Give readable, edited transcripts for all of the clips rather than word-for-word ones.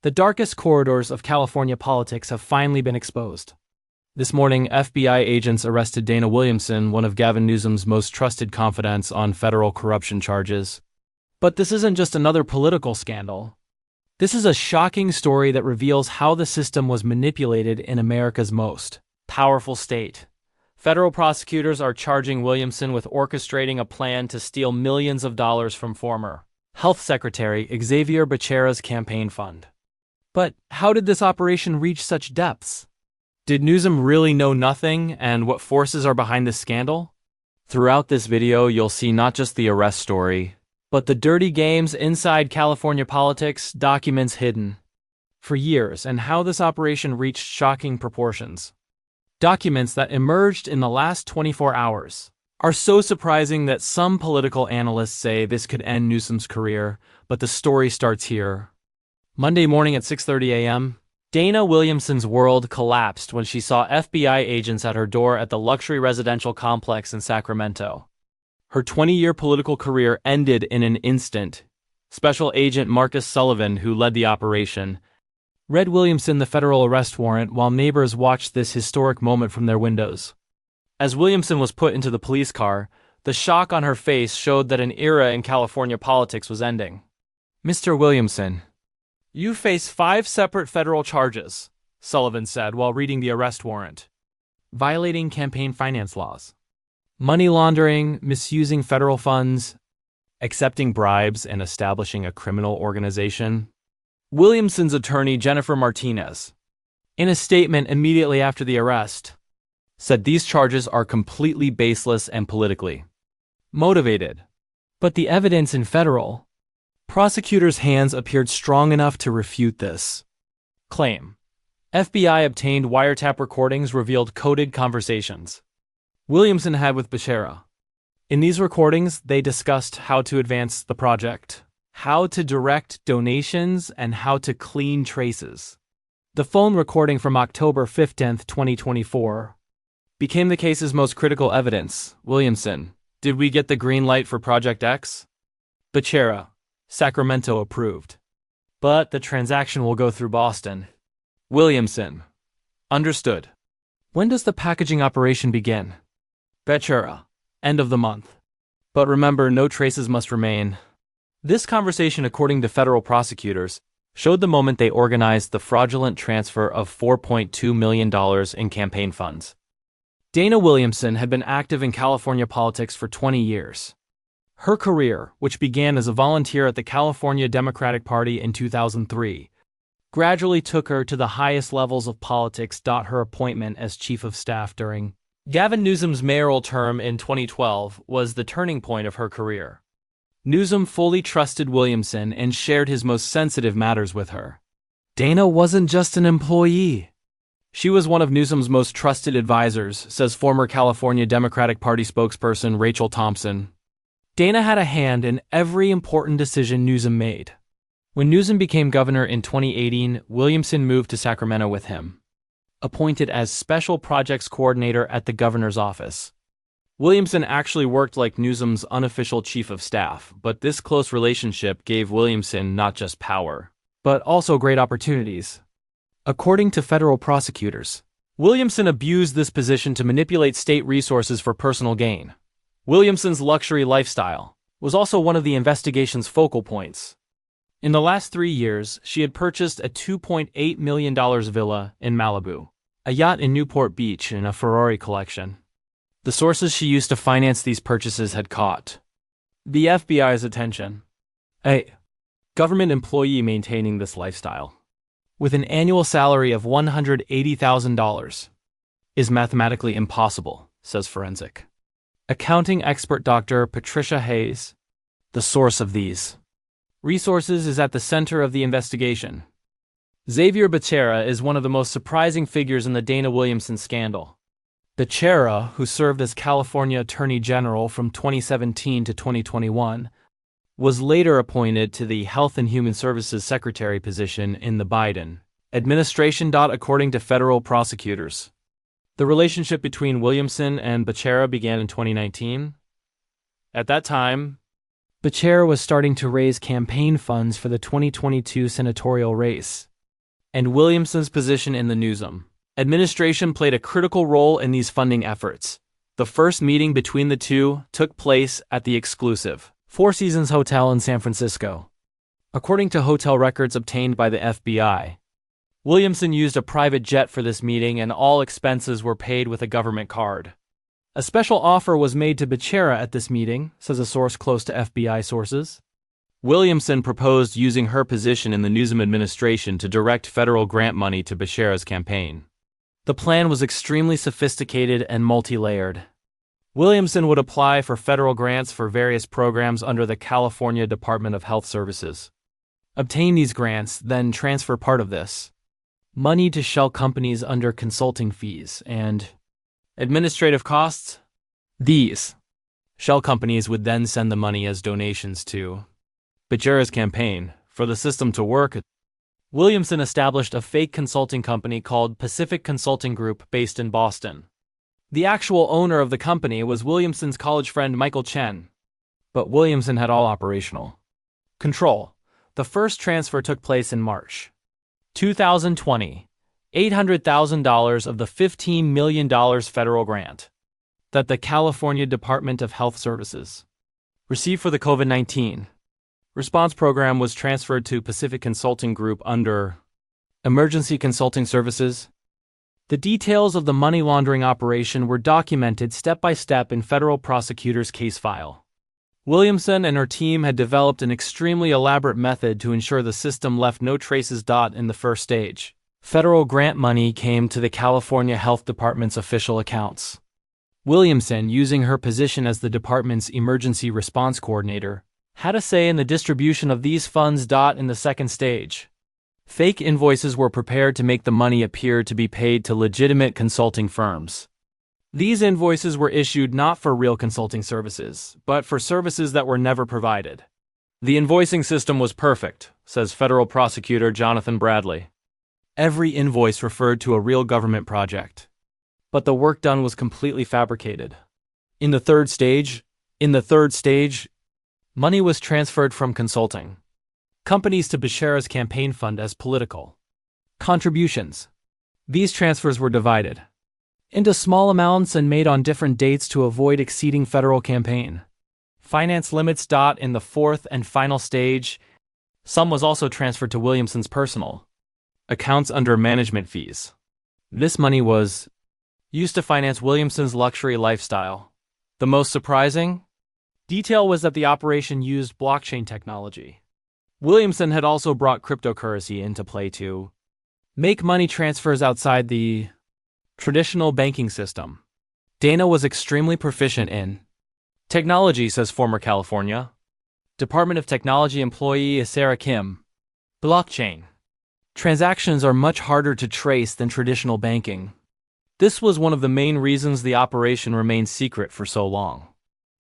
The darkest corridors of California politics have finally been exposed. This morning, FBI agents arrested Dana Williamson, one of Gavin Newsom's most trusted confidants, on federal corruption charges. But this isn't just another political scandal. This is a shocking story that reveals how the system was manipulated in America's most powerful state. Federal prosecutors are charging Williamson with orchestrating a plan to steal millions of dollars from former Health Secretary Xavier Becerra's campaign fund. But how did this operation reach such depths? Did Newsom really know nothing, and what forces are behind this scandal? Throughout this video, you'll see not just the arrest story, but the dirty games inside California politics, documents hidden for years, and how this operation reached shocking proportions. Documents that emerged in the last 24 hours are so surprising that some political analysts say this could end Newsom's career, but the story starts here. Monday morning at 6:30 a.m., Dana Williamson's world collapsed when she saw FBI agents at her door at the luxury residential complex in Sacramento. Her 20-year political career ended in an instant. Special Agent Marcus Sullivan, who led the operation, read Williamson the federal arrest warrant while neighbors watched this historic moment from their windows. As Williamson was put into the police car, the shock on her face showed that an era in California politics was ending. "Mr. Williamson, you face 5 separate federal charges," Sullivan said while reading the arrest warrant. "Violating campaign finance laws, money laundering, misusing federal funds, accepting bribes, and establishing a criminal organization." Williamson's attorney, Jennifer Martinez, in a statement immediately after the arrest, said these charges are completely baseless and politically motivated. But the evidence in federal prosecutors' hands appeared strong enough to refute this claim. FBI obtained wiretap recordings revealed coded conversations Williamson had with Becerra. In these recordings, they discussed how to advance the project, how to direct donations, and how to clean traces. The phone recording from October 15, 2024, became the case's most critical evidence. Williamson: "Did we get the green light for Project X?" Becerra: "Sacramento approved, but the transaction will go through Boston." Williamson: "Understood. When does the packaging operation begin?" Becerra: "End of the month. But remember, no traces must remain." This conversation, according to federal prosecutors, showed the moment they organized the fraudulent transfer of $4.2 million in campaign funds. Dana Williamson had been active in California politics for 20 years. Her career, which began as a volunteer at the California Democratic Party in 2003, gradually took her to the highest levels of politics. Her appointment as chief of staff during Gavin Newsom's mayoral term in 2012 was the turning point of her career. Newsom fully trusted Williamson and shared his most sensitive matters with her. Dana wasn't just an employee. She was one of Newsom's most trusted advisors, says former California Democratic Party spokesperson Rachel Thompson. Dana had a hand in every important decision Newsom made. When Newsom became governor in 2018, Williamson moved to Sacramento with him, appointed as special projects coordinator at the governor's office. Williamson actually worked like Newsom's unofficial chief of staff, but this close relationship gave Williamson not just power, but also great opportunities. According to federal prosecutors, Williamson abused this position to manipulate state resources for personal gain. Williamson's luxury lifestyle was also one of the investigation's focal points. In the last 3 years, she had purchased a $2.8 million villa in Malibu, a yacht in Newport Beach, and a Ferrari collection. The sources she used to finance these purchases had caught the FBI's attention. A government employee maintaining this lifestyle, with an annual salary of $180,000, is mathematically impossible, says forensic accounting expert Dr. Patricia Hayes. The source of these resources is at the center of the investigation. Xavier Becerra is one of the most surprising figures in the Dana Williamson scandal. Becerra, who served as California Attorney General from 2017 to 2021, was later appointed to the Health and Human Services Secretary position in the Biden administration. According to federal prosecutors, the relationship between Williamson and Becerra began in 2019. At that time, Becerra was starting to raise campaign funds for the 2022 senatorial race. and Williamson's position in the Newsom administration played a critical role in these funding efforts. The first meeting between the two took place at the exclusive Four Seasons Hotel in San Francisco. According to hotel records obtained by the FBI, Williamson used a private jet for this meeting and all expenses were paid with a government card. A special offer was made to Becerra at this meeting, says a source close to FBI sources. Williamson proposed using her position in the Newsom administration to direct federal grant money to Becerra's campaign. The plan was extremely sophisticated and multi-layered. Williamson would apply for federal grants for various programs under the California Department of Health Services. Obtain these grants, then transfer part of this money to shell companies under consulting fees and administrative costs. These shell companies would then send the money as donations to Becerra's campaign. For the system to work, Williamson established a fake consulting company called Pacific Consulting Group based in Boston. The actual owner of the company was Williamson's college friend Michael Chen, but Williamson had all operational control. The first transfer took place in March 2020, $800,000 of the $15 million federal grant that the California Department of Health Services received for the COVID-19 response program was transferred to Pacific Consulting Group under Emergency Consulting Services. The details of the money laundering operation were documented step by step in federal prosecutors' case file. Williamson and her team had developed an extremely elaborate method to ensure the system left no traces. In the first stage, federal grant money came to the California Health Department's official accounts. Williamson, using her position as the department's emergency response coordinator, had a say in the distribution of these funds. In the second stage, fake invoices were prepared to make the money appear to be paid to legitimate consulting firms. These invoices were issued not for real consulting services, but for services that were never provided. The invoicing system was perfect, says federal prosecutor Jonathan Bradley. Every invoice referred to a real government project, but the work done was completely fabricated. In the third stage, money was transferred from consulting companies to Becerra's campaign fund as political contributions. These transfers were divided into small amounts and made on different dates to avoid exceeding federal campaign finance limits. In the fourth and final stage, some was also transferred to Williamson's personal accounts under management fees. This money was used to finance Williamson's luxury lifestyle. The most surprising detail was that the operation used blockchain technology. Williamson had also brought cryptocurrency into play to make money transfers outside the traditional banking system. Dana was extremely proficient in technology, says former California Department of Technology employee Sarah Kim. Blockchain transactions are much harder to trace than traditional banking. This was one of the main reasons the operation remained secret for so long.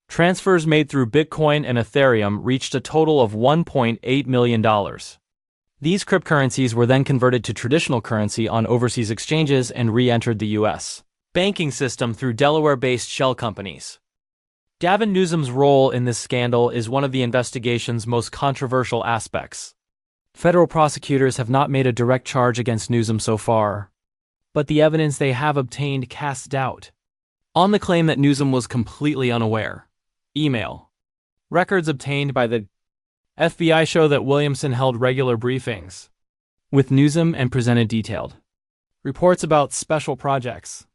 Transfers made through Bitcoin and Ethereum reached a total of $1.8 million. These cryptocurrencies were then converted to traditional currency on overseas exchanges and re-entered the U.S. banking system through Delaware-based shell companies. Gavin Newsom's role in this scandal is one of the investigation's most controversial aspects. Federal prosecutors have not made a direct charge against Newsom so far, but the evidence they have obtained casts doubt on the claim that Newsom was completely unaware. Email records obtained by the FBI show that Williamson held regular briefings with Newsom and presented detailed reports about special projects.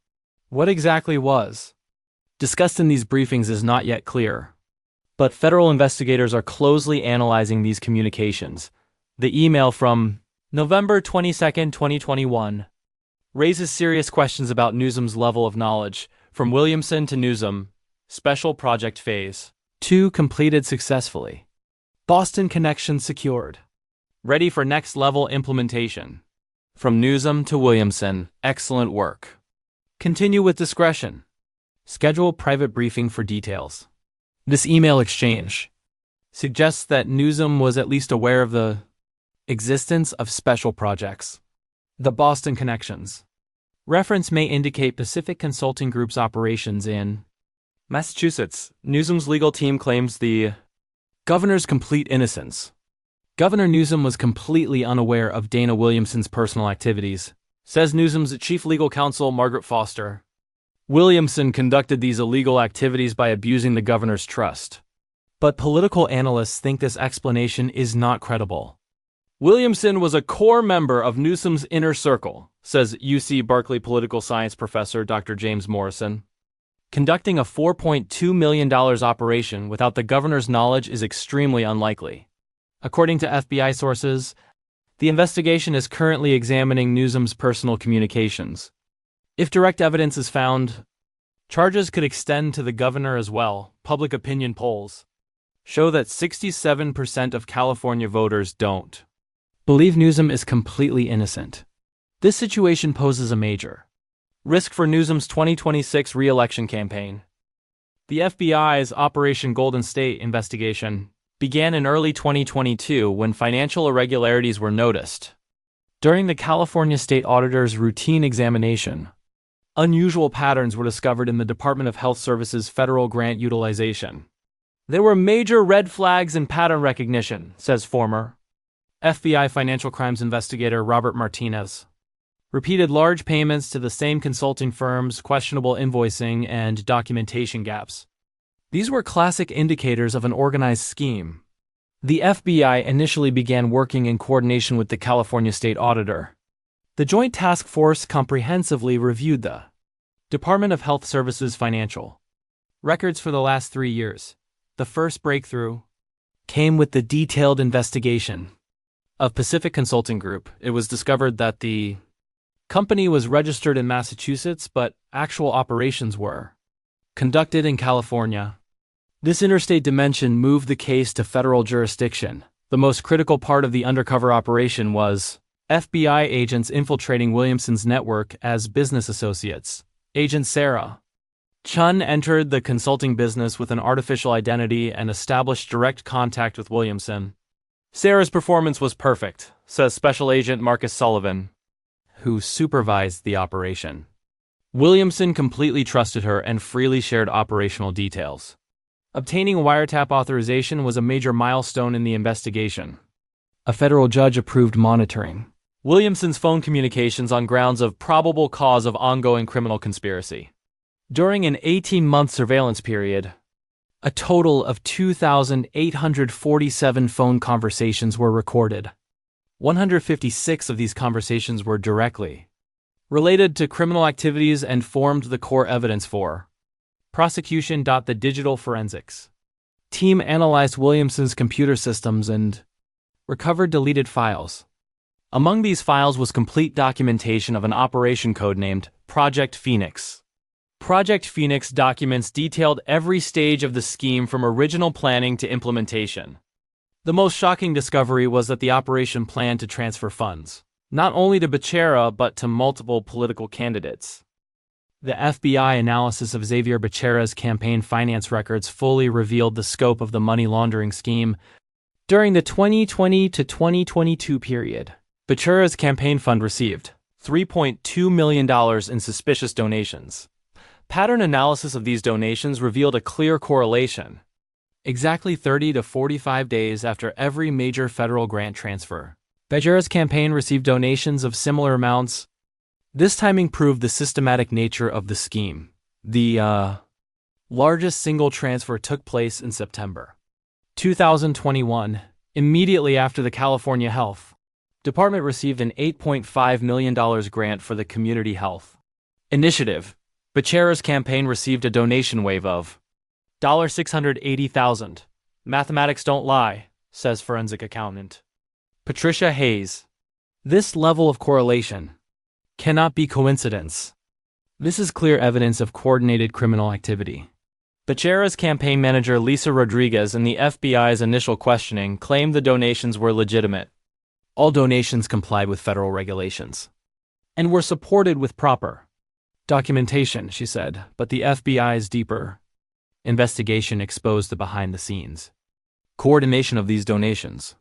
What exactly was discussed in these briefings is not yet clear, but federal investigators are closely analyzing these communications. The email from November 22, 2021, raises serious questions about Newsom's level of knowledge. From Williamson to Newsom, Special Project Phase 2 completed successfully. Boston connection secured. Ready for next-level implementation. From Newsom to Williamson, excellent work. Continue with discretion. Schedule private briefing for details. This email exchange suggests that Newsom was at least aware of the existence of special projects. The Boston connections reference may indicate Pacific Consulting Group's operations in Massachusetts. Newsom's legal team claims the governor's complete innocence. Governor Newsom was completely unaware of Dana Williamson's personal activities, says Newsom's chief legal counsel Margaret Foster. Williamson conducted these illegal activities by abusing the governor's trust. But political analysts think this explanation is not credible. Williamson was a core member of Newsom's inner circle, says UC Berkeley political science professor Dr. James Morrison. Conducting a $4.2 million operation without the governor's knowledge is extremely unlikely. According to FBI sources, the investigation is currently examining Newsom's personal communications. If direct evidence is found, charges could extend to the governor as well. Public opinion polls show that 67% of California voters don't believe Newsom is completely innocent. This situation poses a major risk for Newsom's 2026 re-election campaign. The FBI's Operation Golden State investigation began in early 2022 when financial irregularities were noticed. During the California State Auditor's routine examination, unusual patterns were discovered in the Department of Health Services federal grant utilization. There were major red flags in pattern recognition, says former FBI financial crimes investigator Robert Martinez. Repeated large payments to the same consulting firms, questionable invoicing, and documentation gaps. These were classic indicators of an organized scheme. The FBI initially began working in coordination with the California State Auditor. The Joint Task Force comprehensively reviewed the Department of Health Services financial records for the last 3 years. The first breakthrough came with the detailed investigation of Pacific Consulting Group. It was discovered that the company was registered in Massachusetts, but actual operations were conducted in California. This interstate dimension moved the case to federal jurisdiction. The most critical part of the undercover operation was FBI agents infiltrating Williamson's network as business associates. Agent Sarah Chun entered the consulting business with an artificial identity and established direct contact with Williamson. Sarah's performance was perfect, says Special Agent Marcus Sullivan, who supervised the operation. Williamson completely trusted her and freely shared operational details. Obtaining wiretap authorization was a major milestone in the investigation. A federal judge approved monitoring Williamson's phone communications on grounds of probable cause of ongoing criminal conspiracy. During an 18-month surveillance period, a total of 2,847 phone conversations were recorded. 156 of these conversations were directly related to criminal activities and formed the core evidence for prosecution. The digital forensics team analyzed Williamson's computer systems and recovered deleted files. Among these files was complete documentation of an operation code named Project Phoenix. Project Phoenix documents detailed every stage of the scheme from original planning to implementation. The most shocking discovery was that the operation planned to transfer funds, not only to Becerra but to multiple political candidates. The FBI analysis of Xavier Becerra's campaign finance records fully revealed the scope of the money laundering scheme. During the 2020 to 2022 period, Becerra's campaign fund received $3.2 million in suspicious donations. Pattern analysis of these donations revealed a clear correlation. Exactly 30 to 45 days after every major federal grant transfer, Becerra's campaign received donations of similar amounts. This timing proved the systematic nature of the scheme. The largest single transfer took place in September 2021. Immediately after the California Health Department received an $8.5 million grant for the Community Health Initiative. Becerra's campaign received a donation wave of $680,000. Mathematics don't lie, says forensic accountant Patricia Hayes. This level of correlation cannot be coincidence. This is clear evidence of coordinated criminal activity. Becerra's campaign manager Lisa Rodriguez in the FBI's initial questioning claimed the donations were legitimate. All donations complied with federal regulations and were supported with proper documentation, she said, but the FBI's deeper investigation exposed the behind-the-scenes coordination of these donations.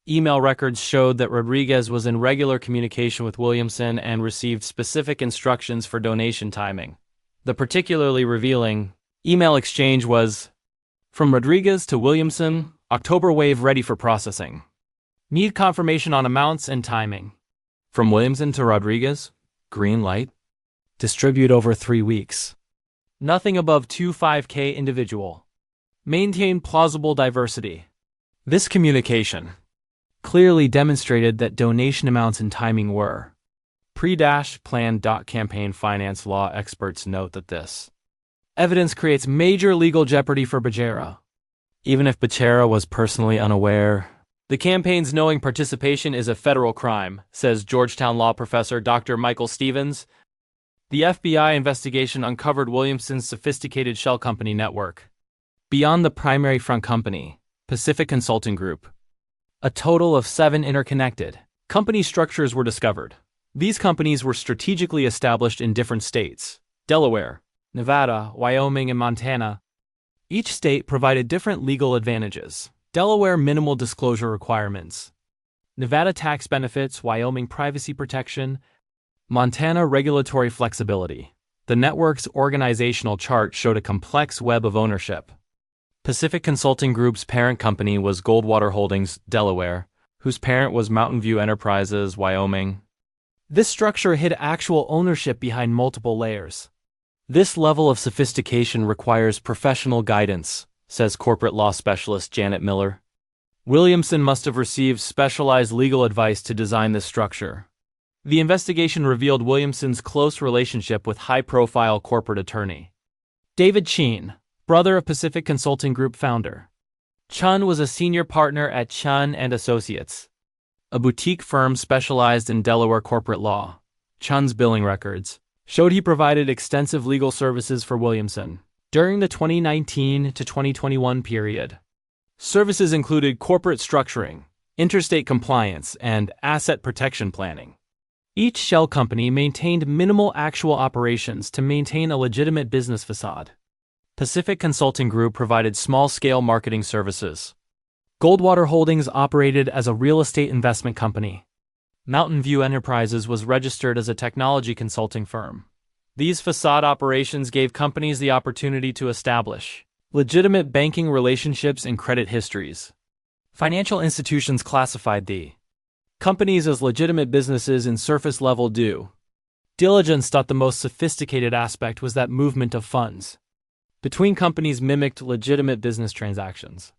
Email records showed that Rodriguez was in regular communication with Williamson and received specific instructions for donation timing. The particularly revealing email exchange was, "From Rodriguez to Williamson, October wave ready for processing. Need confirmation on amounts and timing. From Williamson to Rodriguez, green light. Distribute over 3 weeks. Nothing above 25K individual. Maintain plausible diversity. This communication clearly demonstrated that donation amounts and timing were pre-planned. Campaign finance law experts note that this evidence creates major legal jeopardy for Becerra. Even if Becerra was personally unaware, the campaign's knowing participation is a federal crime, says Georgetown law professor Dr. Michael Stevens. The FBI investigation uncovered Williamson's sophisticated shell company network. Beyond the primary front company, Pacific Consulting Group, a total of 7 interconnected company structures were discovered. These companies were strategically established in different states: Delaware, Nevada, Wyoming, and Montana. Each state provided different legal advantages. Delaware minimal disclosure requirements, Nevada tax benefits, Wyoming privacy protection, Montana regulatory flexibility. The network's organizational chart showed a complex web of ownership. Pacific Consulting Group's parent company was Goldwater Holdings, Delaware, whose parent was Mountain View Enterprises, Wyoming. This structure hid actual ownership behind multiple layers. This level of sophistication requires professional guidance, says corporate law specialist Janet Miller. Williamson must have received specialized legal advice to design this structure. The investigation revealed Williamson's close relationship with high-profile corporate attorney David Chun, brother of Pacific Consulting Group founder. Chun was a senior partner at Chun and Associates, a boutique firm specialized in Delaware corporate law. Chun's billing records showed he provided extensive legal services for Williamson during the 2019 to 2021 period. Services included corporate structuring, interstate compliance, and asset protection planning. Each shell company maintained minimal actual operations to maintain a legitimate business facade. Pacific Consulting Group provided small-scale marketing services. Goldwater Holdings operated as a real estate investment company. Mountain View Enterprises was registered as a technology consulting firm. These facade operations gave companies the opportunity to establish legitimate banking relationships and credit histories. Financial institutions classified the companies as legitimate businesses in surface-level due diligence. The most sophisticated aspect was that movement of funds between companies mimicked legitimate business transactions.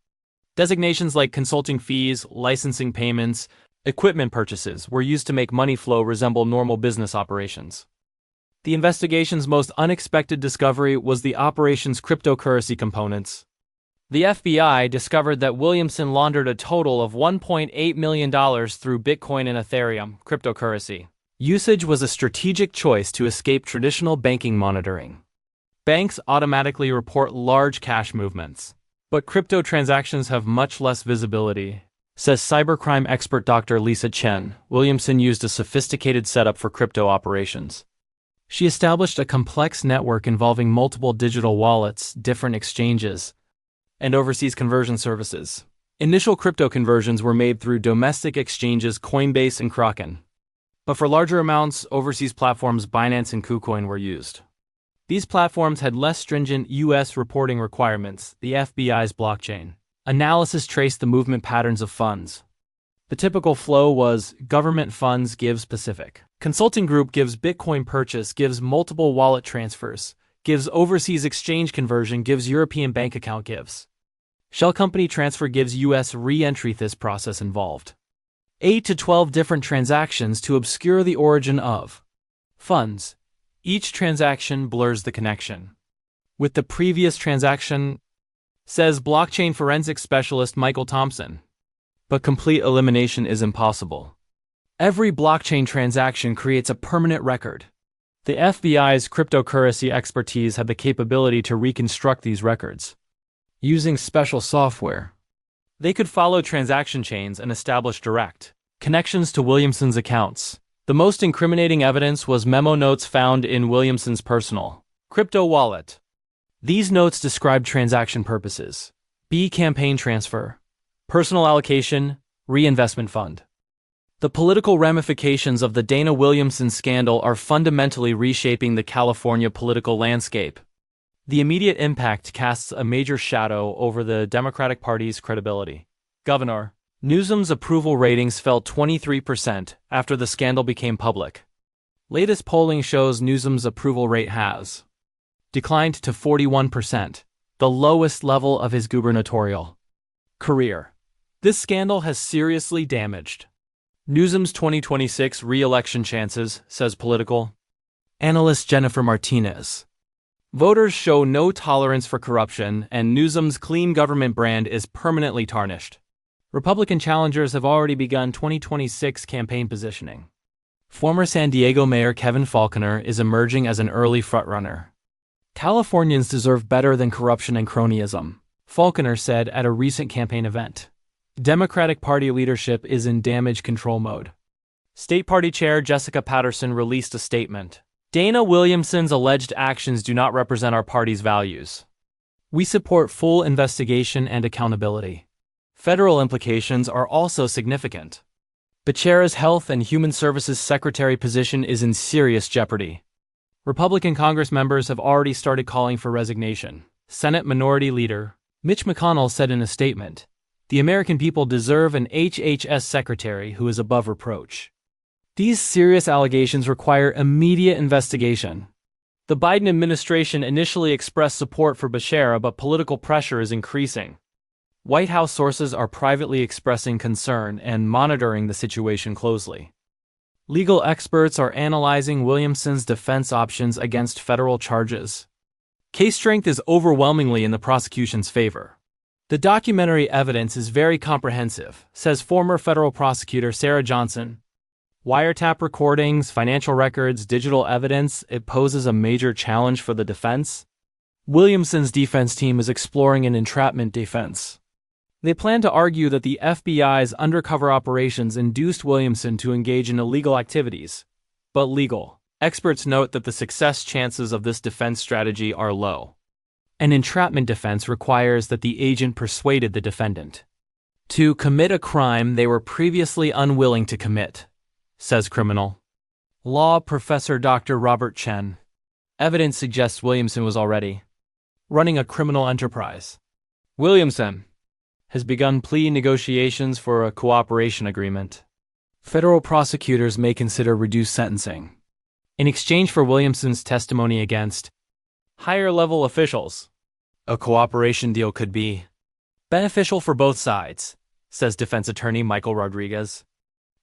Designations like consulting fees, licensing payments, equipment purchases were used to make money flow resemble normal business operations. The investigation's most unexpected discovery was the operation's cryptocurrency components. The FBI discovered that Williamson laundered a total of $1.8 million through Bitcoin and Ethereum cryptocurrency. Usage was a strategic choice to escape traditional banking monitoring. Banks automatically report large cash movements, but crypto transactions have much less visibility, says cybercrime expert Dr. Lisa Chen. Williamson used a sophisticated setup for crypto operations. She established a complex network involving multiple digital wallets, different exchanges, and overseas conversion services. Initial crypto conversions were made through domestic exchanges Coinbase and Kraken. But for larger amounts, overseas platforms Binance and KuCoin were used. These platforms had less stringent U.S. reporting requirements. The FBI's blockchain analysis traced the movement patterns of funds. The typical flow was government funds gives Pacific Consulting Group gives Bitcoin purchase gives multiple wallet transfers, gives overseas exchange conversion gives European bank account gives. Shell company transfer gives U.S. re-entry. This process involved 8 to 12 different transactions to obscure the origin of funds. Each transaction blurs the connection with the previous transaction, says blockchain forensics specialist Michael Thompson. But complete elimination is impossible. Every blockchain transaction creates a permanent record. The FBI's cryptocurrency expertise had the capability to reconstruct these records. Using special software, they could follow transaction chains and establish direct connections to Williamson's accounts. The most incriminating evidence was memo notes found in Williamson's personal crypto wallet. These notes described transaction purposes: B. Campaign transfer, personal allocation, reinvestment fund. The political ramifications of the Dana Williamson scandal are fundamentally reshaping the California political landscape. The immediate impact casts a major shadow over the Democratic Party's credibility. Governor Newsom's approval ratings fell 23% after the scandal became public. Latest polling shows Newsom's approval rate has declined to 41%, the lowest level of his gubernatorial career. This scandal has seriously damaged Newsom's 2026 re-election chances, says political analyst Jennifer Martinez. Voters show no tolerance for corruption, and Newsom's clean government brand is permanently tarnished. Republican challengers have already begun 2026 campaign positioning. Former San Diego Mayor Kevin Faulconer is emerging as an early frontrunner. Californians deserve better than corruption and cronyism, Faulconer said at a recent campaign event. Democratic Party leadership is in damage control mode. State Party Chair Jessica Patterson released a statement. Dana Williamson's alleged actions do not represent our party's values. We support full investigation and accountability. Federal implications are also significant. Becerra's Health and Human Services Secretary position is in serious jeopardy. Republican Congress members have already started calling for resignation. Senate Minority Leader Mitch McConnell said in a statement, "The American people deserve an HHS secretary who is above reproach." These serious allegations require immediate investigation. The Biden administration initially expressed support for Becerra, but political pressure is increasing. White House sources are privately expressing concern and monitoring the situation closely. Legal experts are analyzing Williamson's defense options against federal charges. Case strength is overwhelmingly in the prosecution's favor. The documentary evidence is very comprehensive, says former federal prosecutor Sarah Johnson. Wiretap recordings, financial records, digital evidence, it poses a major challenge for the defense. Williamson's defense team is exploring an entrapment defense. They plan to argue that the FBI's undercover operations induced Williamson to engage in illegal activities, but legal experts note that the success chances of this defense strategy are low. An entrapment defense requires that the agent persuaded the defendant to commit a crime they were previously unwilling to commit, says criminal law professor Dr. Robert Chen. Evidence suggests Williamson was already running a criminal enterprise. Williamson has begun plea negotiations for a cooperation agreement. Federal prosecutors may consider reduced sentencing in exchange for Williamson's testimony against higher-level officials. A cooperation deal could be beneficial for both sides, says defense attorney Michael Rodriguez.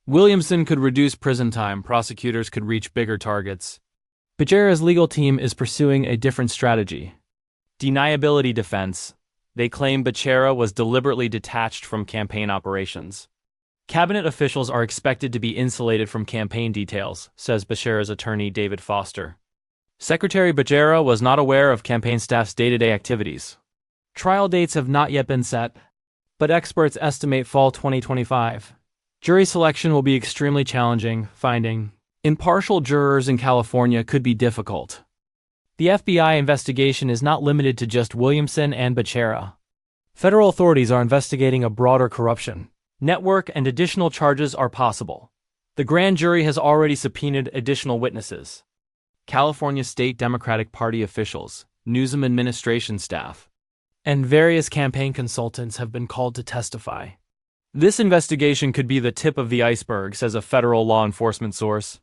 Williamson could reduce prison time, prosecutors could reach bigger targets. Becerra's legal team is pursuing a different strategy. Deniability defense. They claim Becerra was deliberately detached from campaign operations. Cabinet officials are expected to be insulated from campaign details, says Becerra's attorney David Foster. Secretary Becerra was not aware of campaign staff's day-to-day activities. Trial dates have not yet been set, but experts estimate fall 2025. Jury selection will be extremely challenging. Finding impartial jurors in California could be difficult. The FBI investigation is not limited to just Williamson and Becerra. Federal authorities are investigating a broader corruption network, and additional charges are possible. The grand jury has already subpoenaed additional witnesses. California State Democratic Party officials, Newsom administration staff, and various campaign consultants have been called to testify. This investigation could be the tip of the iceberg, says a federal law enforcement source.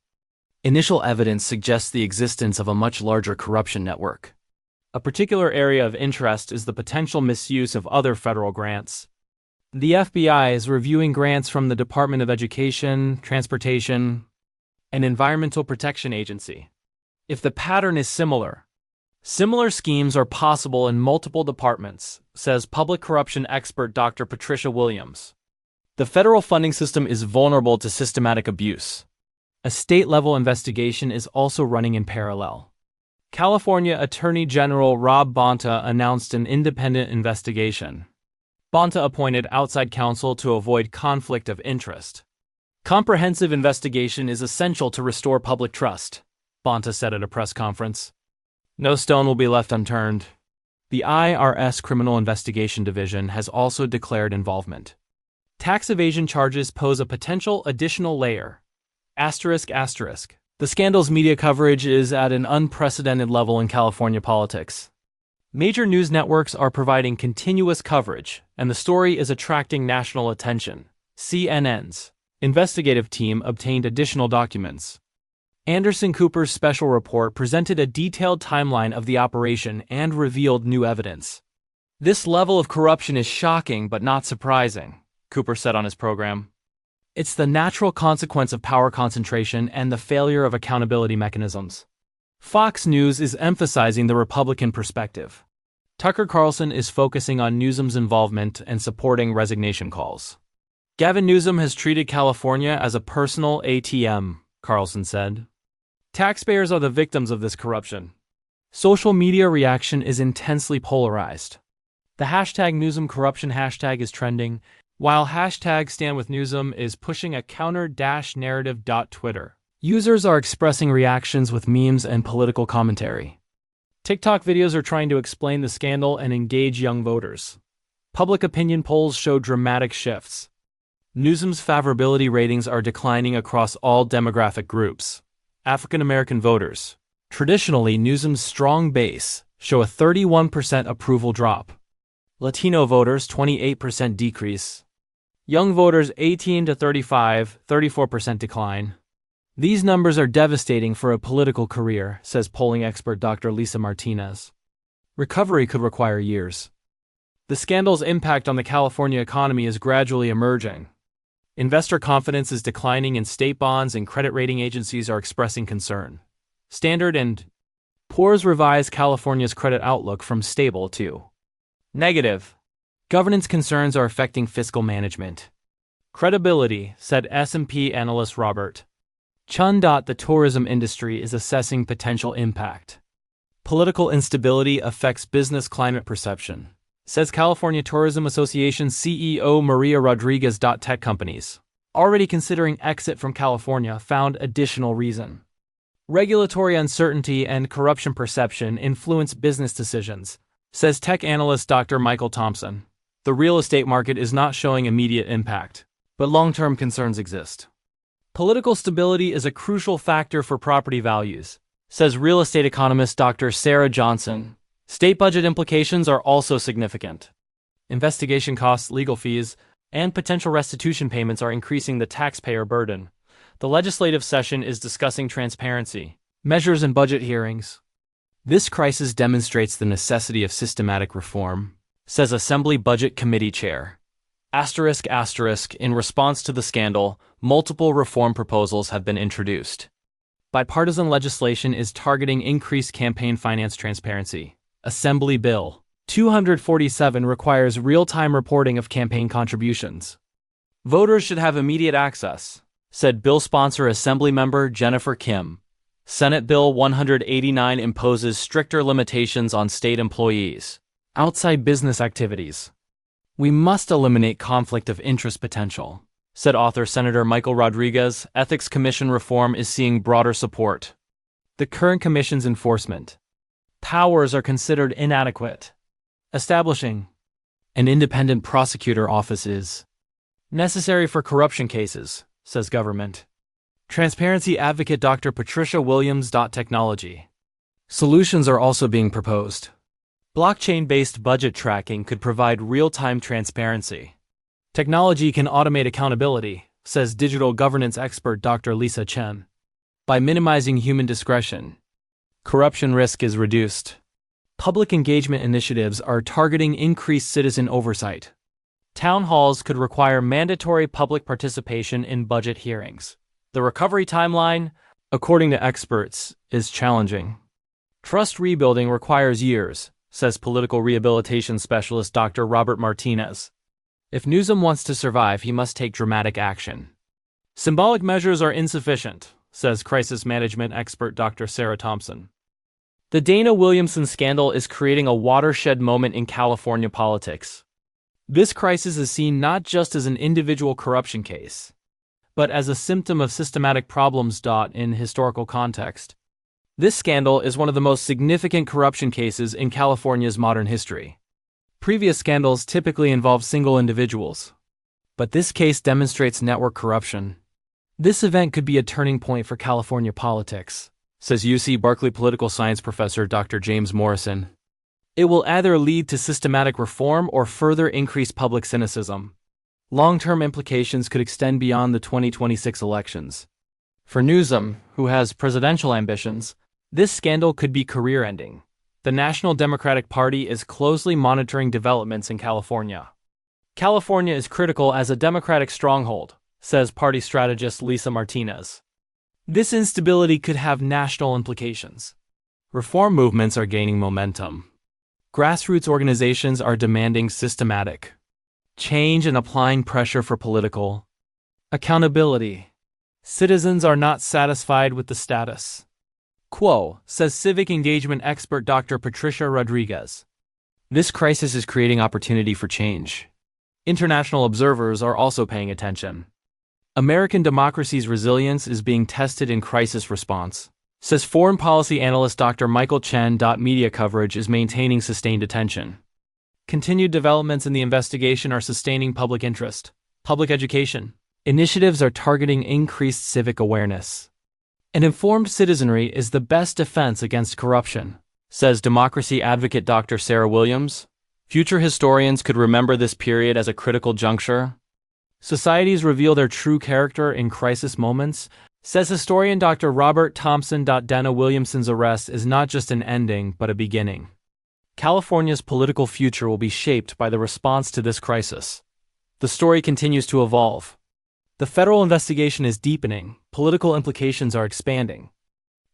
Initial evidence suggests the existence of a much larger corruption network. A particular area of interest is the potential misuse of other federal grants. The FBI is reviewing grants from the Department of Education, Transportation, and Environmental Protection Agency. If the pattern is similar schemes are possible in multiple departments, says public corruption expert Dr. Patricia Williams. The federal funding system is vulnerable to systematic abuse. A state-level investigation is also running in parallel. California Attorney General Rob Bonta announced an independent investigation. Bonta appointed outside counsel to avoid conflict of interest. Comprehensive investigation is essential to restore public trust, Bonta said at a press conference. No stone will be left unturned. The IRS Criminal Investigation Division has also declared involvement. Tax evasion charges pose a potential additional layer. The scandal's media coverage is at an unprecedented level in California politics. Major news networks are providing continuous coverage, and the story is attracting national attention, CNN's investigative team obtained additional documents. Anderson Cooper's special report presented a detailed timeline of the operation and revealed new evidence. "This level of corruption is shocking but not surprising," Cooper said on his program. "It's the natural consequence of power concentration and the failure of accountability mechanisms." Fox News is emphasizing the Republican perspective. Tucker Carlson is focusing on Newsom's involvement and supporting resignation calls. "Gavin Newsom has treated California as a personal ATM," Carlson said. "Taxpayers are the victims of this corruption." Social media reaction is intensely polarized. The hashtag Newsom corruption hashtag is trending, while hashtag #StandWithNewsom is pushing a counter-narrative. Twitter users are expressing reactions with memes and political commentary. TikTok videos are trying to explain the scandal and engage young voters. Public opinion polls show dramatic shifts. Newsom's favorability ratings are declining across all demographic groups. African American voters, traditionally Newsom's strong base, show a 31% approval drop. Latino voters, 28% decrease. Young voters 18 to 35, 34% decline. "These numbers are devastating for a political career," says polling expert Dr. Lisa Martinez. "Recovery could require years." The scandal's impact on the California economy is gradually emerging. Investor confidence is declining in state bonds and credit rating agencies are expressing concern. Standard and Poor's revised California's credit outlook from stable to negative. Governance concerns are affecting fiscal management. Credibility, said S&P analyst Robert Chun. The tourism industry is assessing potential impact. Political instability affects business climate perception, says California Tourism Association CEO Maria Rodriguez. Tech companies already considering exit from California found additional reason. Regulatory uncertainty and corruption perception influence business decisions, says tech analyst Dr. Michael Thompson. The real estate market is not showing immediate impact, but long-term concerns exist. Political stability is a crucial factor for property values, says real estate economist Dr. Sarah Johnson. State budget implications are also significant. Investigation costs, legal fees, and potential restitution payments are increasing the taxpayer burden. The legislative session is discussing transparency, measures, and budget hearings. This crisis demonstrates the necessity of systematic reform, says Assembly Budget Committee Chair. In response to the scandal, multiple reform proposals have been introduced. Bipartisan legislation is targeting increased campaign finance transparency. Assembly Bill 247 requires real-time reporting of campaign contributions. Voters should have immediate access, said bill sponsor Assemblymember Jennifer Kim. Senate Bill 189 imposes stricter limitations on state employees outside business activities. "We must eliminate conflict of interest potential," said author Senator Michael Rodriguez. Ethics Commission reform is seeing broader support. The current commission's enforcement powers are considered inadequate. Establishing an independent prosecutor office is necessary for corruption cases, says government. Transparency advocate Dr. Patricia Williams. Technology solutions are also being proposed. Blockchain-based budget tracking could provide real-time transparency. Technology can automate accountability, says digital governance expert Dr. Lisa Chen. By minimizing human discretion, corruption risk is reduced. Public engagement initiatives are targeting increased citizen oversight. Town halls could require mandatory public participation in budget hearings. The recovery timeline, according to experts, is challenging. Trust rebuilding requires years, says political rehabilitation specialist Dr. Robert Martinez. If Newsom wants to survive, he must take dramatic action. Symbolic measures are insufficient, says crisis management expert Dr. Sarah Thompson. The Dana Williamson scandal is creating a watershed moment in California politics. This crisis is seen not just as an individual corruption case, but as a symptom of systematic problems. In historical context, this scandal is one of the most significant corruption cases in California's modern history. Previous scandals typically involve single individuals, but this case demonstrates network corruption. This event could be a turning point for California politics, says UC Berkeley political science professor Dr. James Morrison. It will either lead to systematic reform or further increase public cynicism. Long-term implications could extend beyond the 2026 elections. For Newsom, who has presidential ambitions, this scandal could be career-ending. The National Democratic Party is closely monitoring developments in California. California is critical as a Democratic stronghold, says party strategist Lisa Martinez. This instability could have national implications. Reform movements are gaining momentum. Grassroots organizations are demanding systematic change and applying pressure for political accountability. Citizens are not satisfied with the status quo, says civic engagement expert Dr. Patricia Rodriguez. This crisis is creating opportunity for change. International observers are also paying attention. American democracy's resilience is being tested in crisis response, says foreign policy analyst Dr. Michael Chen. Media coverage is maintaining sustained attention. Continued developments in the investigation are sustaining public interest. Public education initiatives are targeting increased civic awareness. An informed citizenry is the best defense against corruption, says democracy advocate Dr. Sarah Williams. Future historians could remember this period as a critical juncture. Societies reveal their true character in crisis moments, says historian Dr. Robert Thompson. Dana Williamson's arrest is not just an ending, but a beginning. California's political future will be shaped by the response to this crisis. The story continues to evolve. The federal investigation is deepening, political implications are expanding,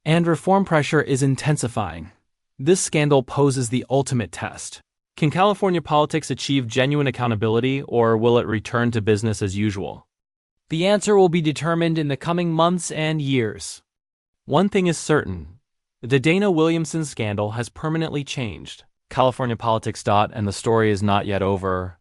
and reform pressure is intensifying. This scandal poses the ultimate test. Can California politics achieve genuine accountability, or will it return to business as usual? The answer will be determined in the coming months and years. One thing is certain: the Dana Williamson scandal has permanently changed California politics. And the story is not yet over.